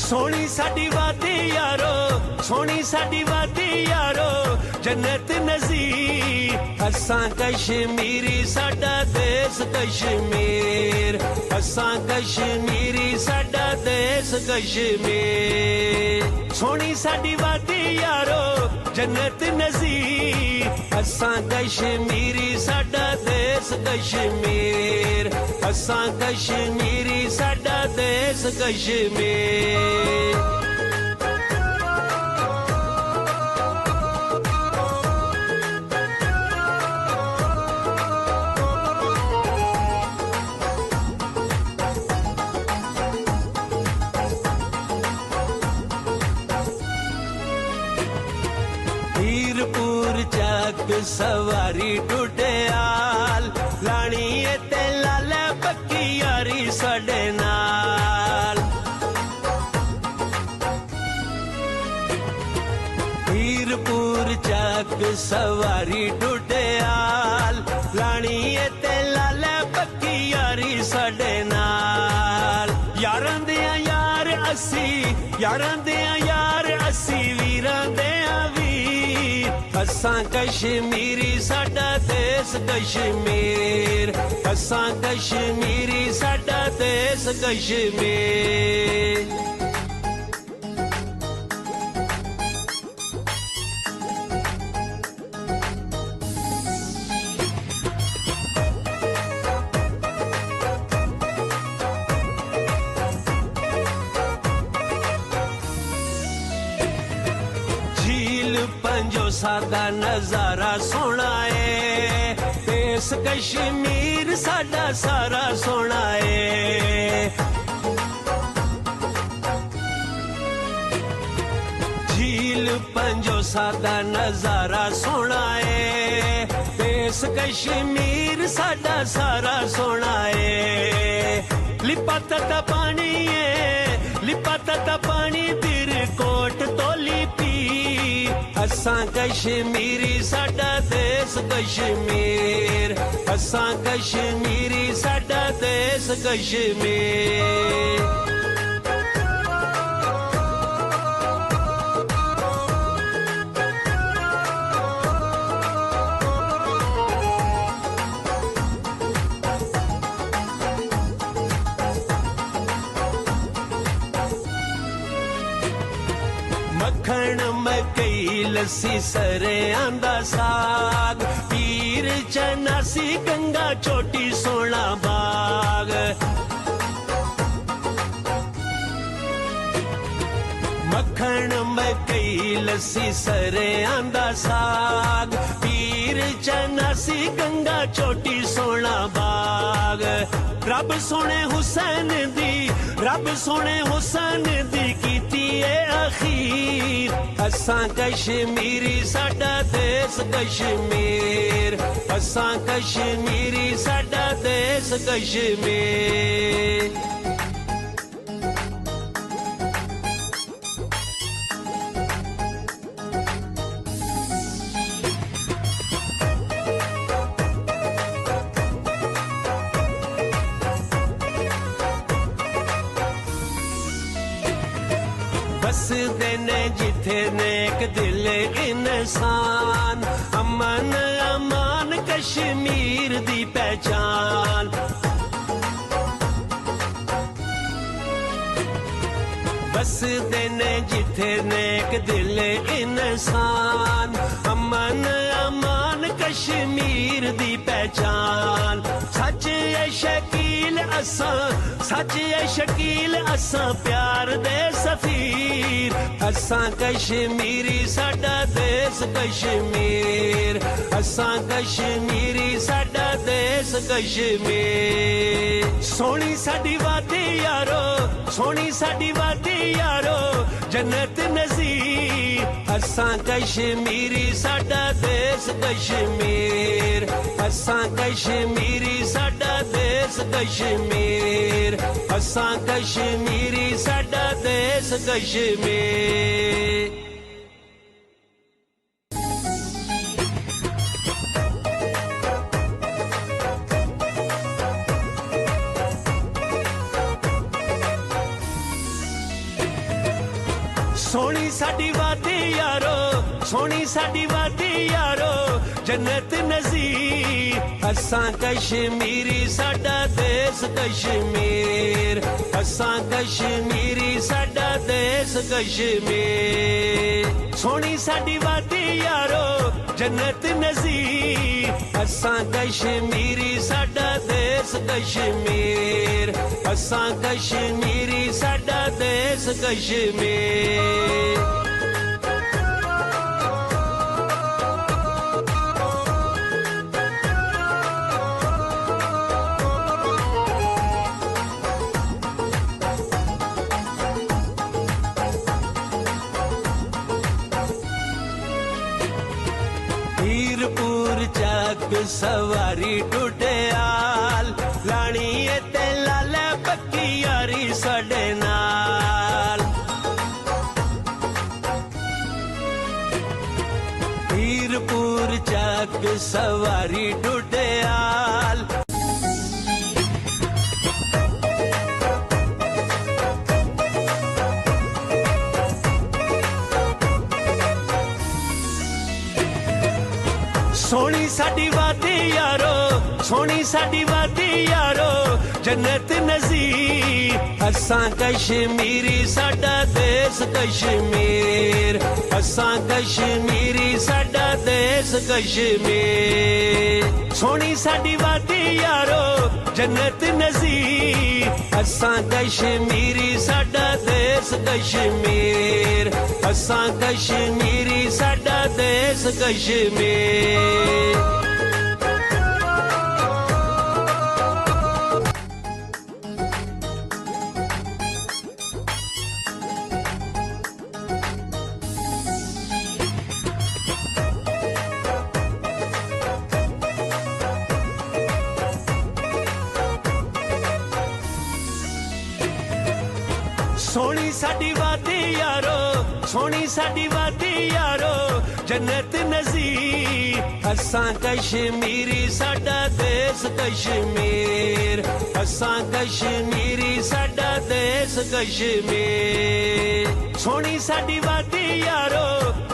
सोनी साडी वादी यारो, सोनी साडी वादी यारो, जन्नत नज़ीर। असां कश्मीरी साडा देश कश्मीर, असां कश्मीरी साडा देश कश्मीर। सोनी साडी वादी यारो, जन्नत नज़ीर। असां कश्मीरी साडा देश कश्मीर, असां कश्मीरी साडा देश कश्मीर। हीरपुर चक सवारी टुटियाल, लानी ते लाले पक्की यारी साडे नाल। हीरपुर चक सवारी टुटियाल, लानी ते लाले पक्की यारी साडे नाल। यारां दे यार असी, यारां दे यार असी, वीरां दे वीर। असां कश्मीरी साडा देश कश्मीर, असां कश्मीरी साडा देश कश्मीर। पंजो सादा नजारा सोना है, देश कश्मीर साडा सारा सोना है। झील पंजो सादा नजारा सोना है, देश कश्मीर साडा सारा सोना है। लिपा तता पानी है, लिपा तता पानी तिर कोट तो लिपी। असां कश्मीरी साडा देश कश्मीर, असां कश्मीरी साडा देश कश्मीर। मक्खण मकई लस्सी सरे आंदा साग, पीर चनासी गंगा चोटी सोना बाग। मक्खण मकई लस्सी सरे आंदा साग, पीर चनासी गंगा चोटी सोना बाग। रब सोने हुसैन दी, रब सोने हुसैन दी कीती है अखीर। असां कश्मीरी साडा देश कश्मीर, असां कश्मीरी साडा देश कश्मीर। बसदे ने जिथे नेक दिल इंसान, अमन अमान कश्मीर दी पहचान। बसदे ने जिथे नेक दिल इंसान, अमन अमान कश्मीर दी पहचान। सच है शकील असां, सच है शकील असां प्यार दे सफीर। असां कश्मीरी साडा देश कश्मीर, असां कश्मीरी साडा देश कश्मीर। सोनी साडी वादी यारो, सोनी साडी वादी यारो, जन्नत नज़ीर। असां कश्मीरी साडा देश कश्मीर, असां कश्मीरी साडा देश कश्मीर, असां कश्मीरी साडा देश कश्मीर। सोनी साडी वादी यारो सोनी साडी वादी यारो जन्नत नज़ीर असां कश्मीरी साडा देश कश्मीर असां कश्मीरी साडा देश कश्मीर सोनी साडी वादी यारो जन्नत नज़ीर असां कश्मीरी साडा देश कश्मीर असां कश्मीरी साडा देश कश्मीर हीरपुर चक सवारी टुटियाल लानी ते लाले पक्की यारी साडे नाल हीरपुर चक सवारी टुटियाल सोनी साडी वादी यारो सोनी साडी वादी यारो जन्नत नज़ीर असां कश्मीरी साडा देश कश्मीर असां कश्मीरी साडा देश कश्मीर सोनी साडी वादी यारो जन्नत नज़ीर असां कश्मीरी साडा देश कश्मीर असां कश्मीरी साडा देश कश्मीर सोनी साडी वादी यारो सोनी साडी वादी यारो जन्नत नज़ीर असां कश्मीरी साडा देश कश्मीर असां कश्मीरी साडा देश कश्मीर सोनी साडी वादी यारो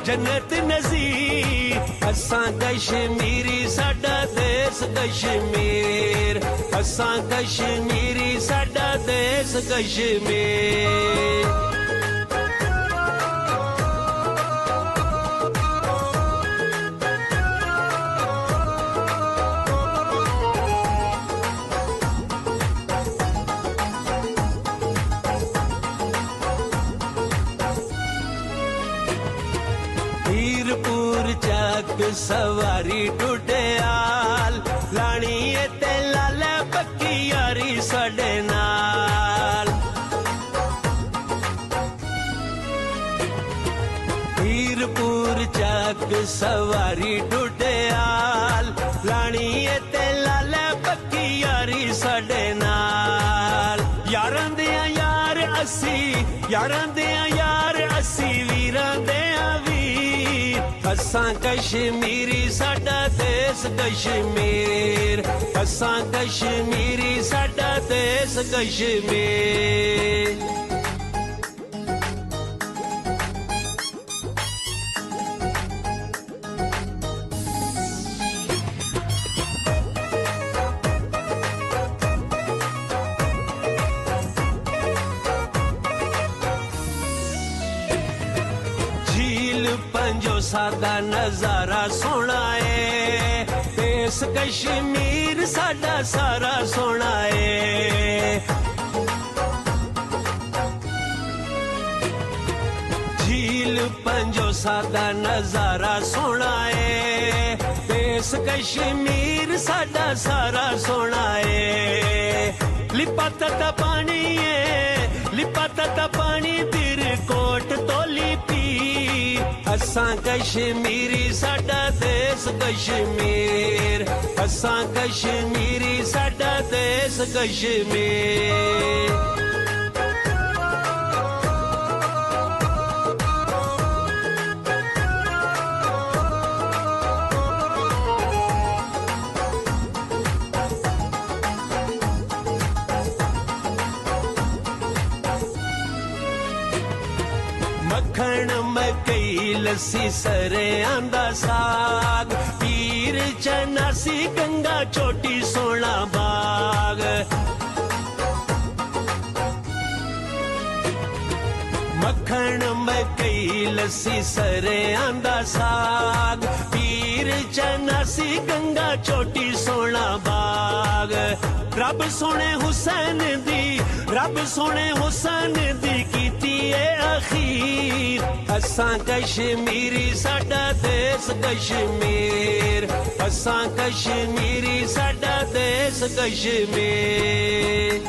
जन्नत नज़ीर असां कश्मीरी साडा देश कश्मीर असां कश्मीरी साडा देश कश्मीर हीरपुर चक सवारी टुटियाल लानी ते लाले पक्की यारी साडे नाल हीरपुर चक सवारी टुटियाल लानी ते लाले पक्की यारी साडे नाल यारां दियां यार असी यारां दियां यार असी वीरां दियां असां कश्मीरी साडा देश कश्मीर असां कश्मीरी साडा देश कश्मीर पंजो सादा नजारा सोना है देश कश्मीर साडा सारा सोना है झील पंजो सादा नजारा सोना है देश कश्मीर साडा सारा सोना है लिपाता पानी है लिपाता पानी बिर कोट तोली पी असां कश्मीरी साडा देश कश्मीर असां कश्मीरी साडा देश कश्मीर मक्खन मकई लस्सी सरेआं दा साग, पीर चनासी गंगा चोटी सोना बाग। मक्खन मकई लस्सी सरेआं दा साग, पीर चनासी गंगा चोटी सोना बाग। रब सोने हुसैन दी, रब सोने हुसैन दी कीती ए अखीर। असां कश्मीरी साडा देश कश्मीर, असां कश्मीरी साडा देश कश्मीर।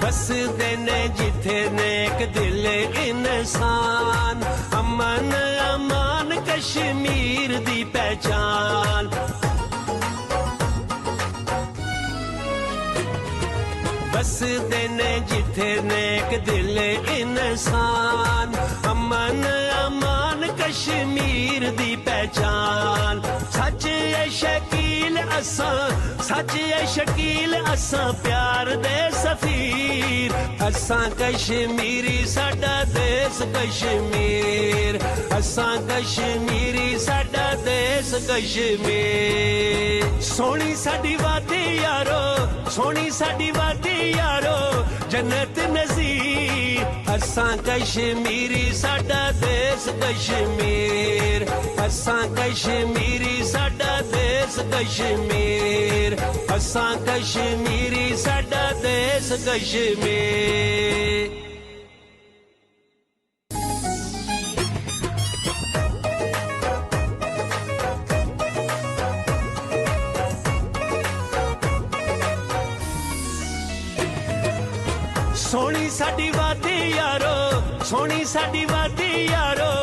बसदे ने जिथे नेक दिल इंसान, अमन अमान कश्मीर दी पहचान। बसदे ने जिथे नेक दिल इंसान, अमन अमान कश्मीर दी पहचान। सच ए शकील असां, सच ए शकील असां प्यार दे सफीर। असां कश्मीरी साडा देश कश्मीर, असां कश्मीरी साडा देश कश्मीर। सोनी साडी वादी यारो, सोनी साडी वादी यारो जन्नत नज़ीर। असां कश्मीरी साडा देश कश्मीर, असां कश्मीरी साडा देश कश्मीर, असां कश्मीरी साडा देश कश्मीर। सोनी साडी वादी यारो, सोनी साडी वादी यारो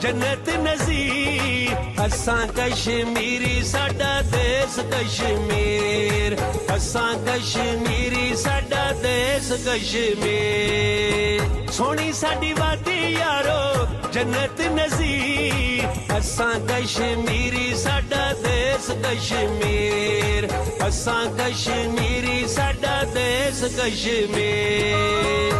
जन्नत नज़ीर। असां कश्मीरी साडा देश कश्मीर, असां कश्मीरी साडा देश कश्मीर। सोनी साडी वादी यारो जन्नत नज़ीर। असां कश्मीरी साडा देश कश्मीर, असां कश्मीरी साडा देश कश्मीर।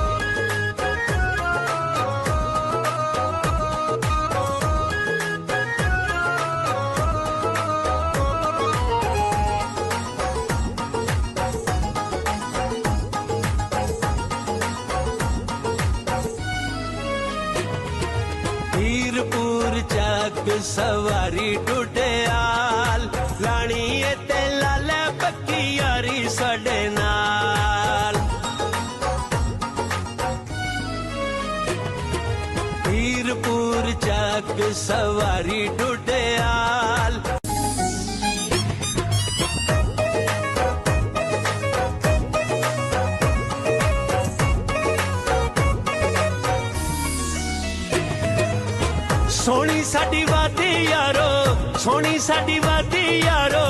हीरपुर चक सवारी टुटियाल, लानी ते लाले पक्की यारी साडे नाल। हीरपुर चक सवारी टुटियाल, सोनी साडी वादी यारो, सोनी साडी वादी यारो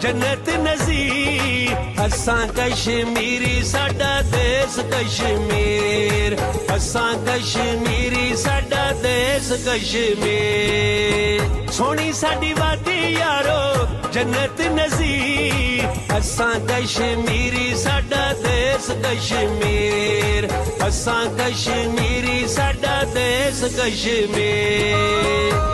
जन्नत नज़ीर। असां कश्मीरी साडा देश कश्मीर, असां कश्मीरी साडा देश कश्मीर। सोनी साडी वादी यारो जन्नत नज़ीर। असां कश्मीरी साडा देश कश्मीर, असां कश्मीरी साडा देश कश्मीर।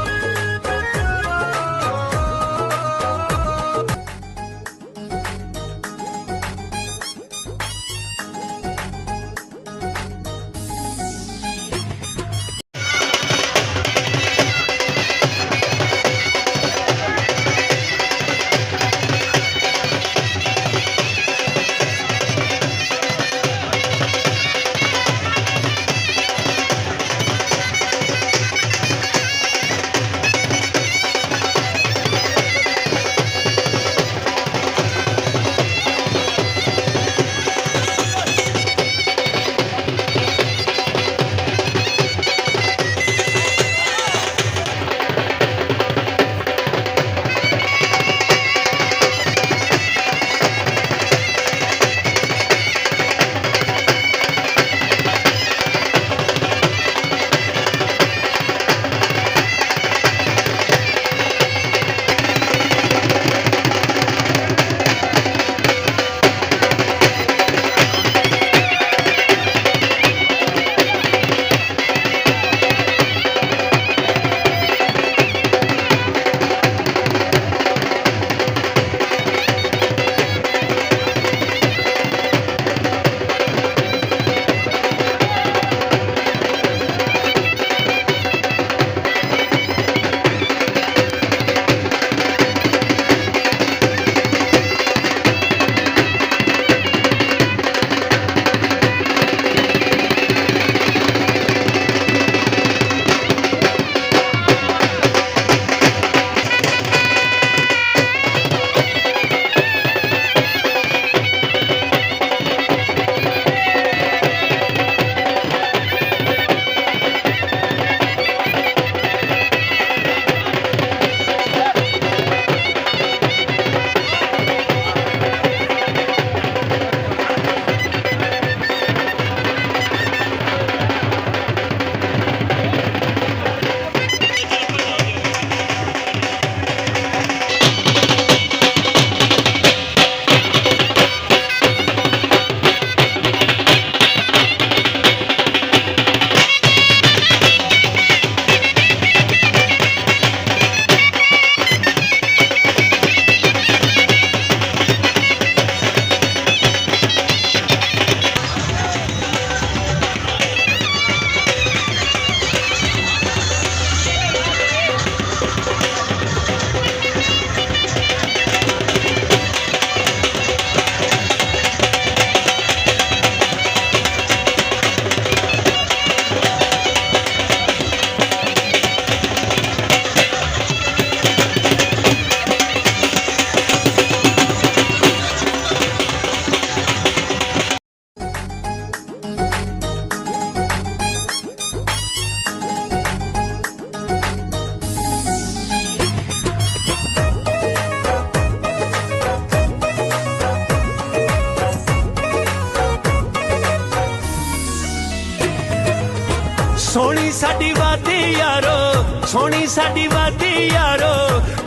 सोहनी साडी वादी यारो, सोहनी साडी वादी यारो,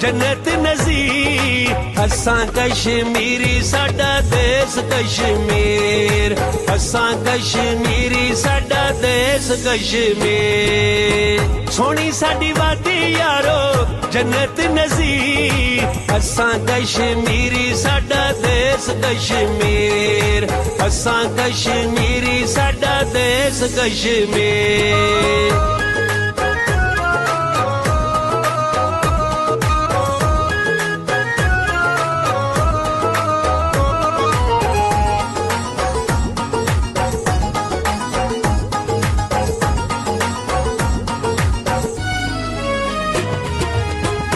जन्नत नज़ीर। असां कश्मीरी साडा देश कश्मीर, असां कश्मीरी साडा देश कश्मीर। सोहनी साडी वादी यारो, जन्नत नज़ीर। असां कश्मीरी साडा देश कश्मीर, असां कश्मीरी साडा देश कश्मीर।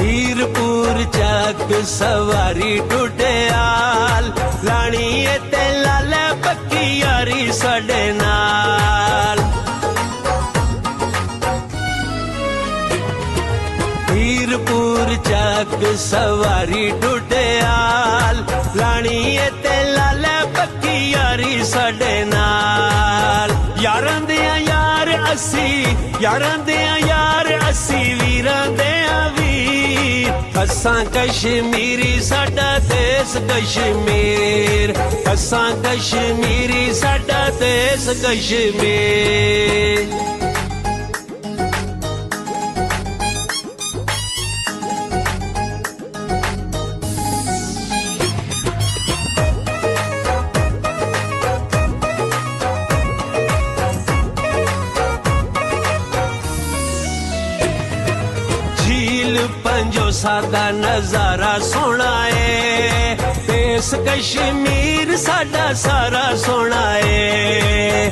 हीरपुर चक सवारी टुटियाल, लाणी ते लाले पक्की यारी साडे नाल। हीरपुर चक सवारी टुटियाल, लाणी ते लाले पक्की यारी साडे नाल। यारां दियां यार असी, यारां दियां यार असी, वीरां दियां वीर। असां कश्मीरी साडा देश कश्मीर, असां कश्मीरी साडा देश कश्मीर। पंजो सादा नजारा सोना है, देश कश्मीर साडा सारा सोना है।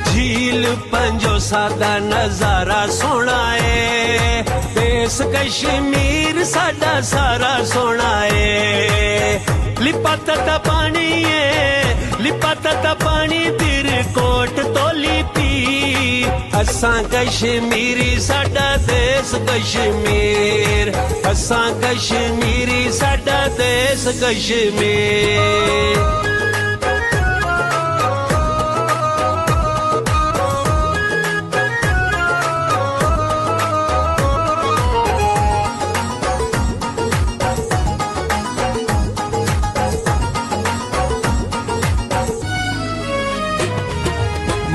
झील पंजो सादा नजारा सोना है, देश कश्मीर साडा सारा सोना है। लिपाता ता पानी है, लिपाता ता पानी तिर कोट तोली पी। असां कश्मीरी साडा देश कश्मीर, असां कश्मीरी साडा देश कश्मीर।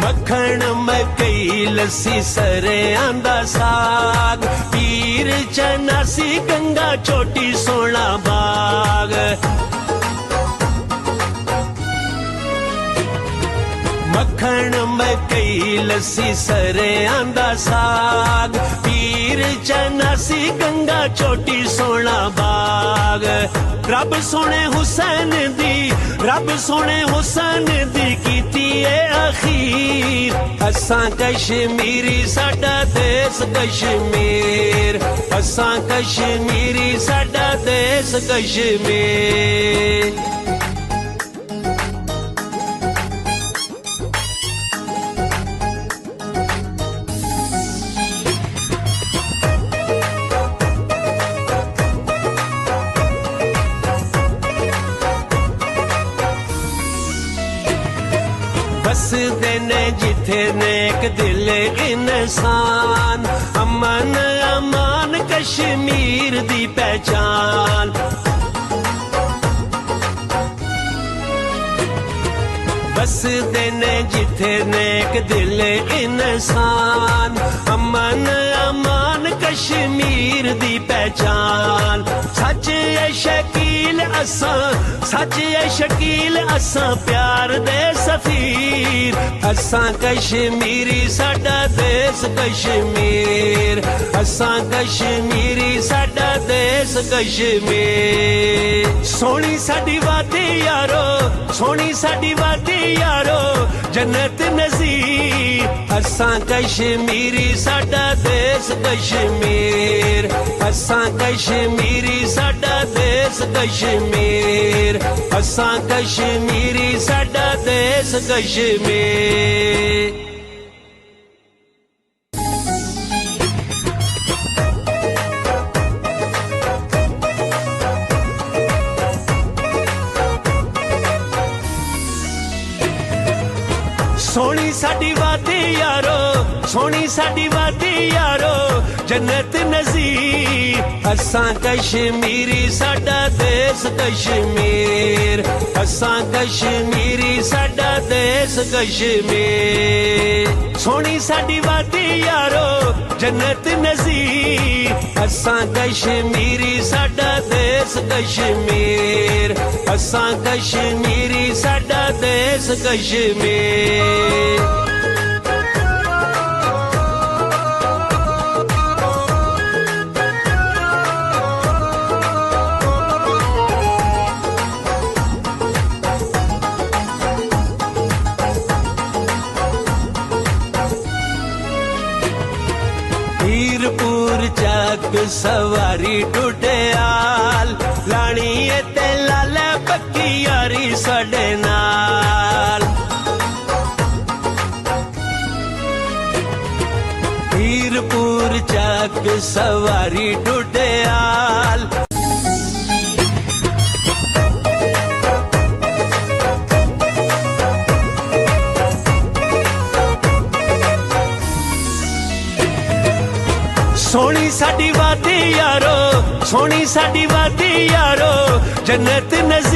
मक्खण मकई लस्सी सरे आंदा साग, पीर चनासी गंगा चोटी सोना बाग। मक्खण मकई लस्सी सरे आंदा साग, पीर चनासी गंगा चोटी सोना बाग। रब सोने हुसैन दी, रब सोने हुसैन दी कीती है अखीर। असां कश्मीरी साडा देश कश्मीर, असां कश्मीरी साडा देश कश्मीर। बसदे ने जिथे नेक दिल इंसान, अमन अमान कश्मीर दी पहचान। बसदे ने जिथे नेक दिल इंसान, अमन अमान कश्मीर दी पहचान। सच है शकील असां, सच है शकील असां प्यार दे सफीर। असां कश्मीरी साडा देश कश्मीर, असां कश्मीरी साडा देश कश्मीर। सोहनी साडी वादी यारो, सोहनी साडी वादी यारो, जन्नत नज़ीर। असां कश्मीरी साडा देश कश्मीर, असां कश्मीरी साडा देश कश्मीर, असां कश्मीरी साडा देश कश्मीर। सोहनी साडी वादी यारो, सोहनी साडी वादी यारो, जन्नत नज़ीर। असां कश्मीरी साडा देश कश्मीर, असां कश्मीरी साडा देश कश्मीर। सोहनी साडी वादी यारो, जन्नत नज़ीर। असां कश्मीरी साडा देश कश्मीर, असां कश्मीरी साडा देश कश्मीर। हीरपुर चक सवारी टुटियाल, लाणी ते लाले पक्की यारी साडे नाल। हीरपुर चक सवारी टुटियाल। सोहनी साडी वादी यारो, सोहनी साडी वादी यारो, जन्नत नज़ीर।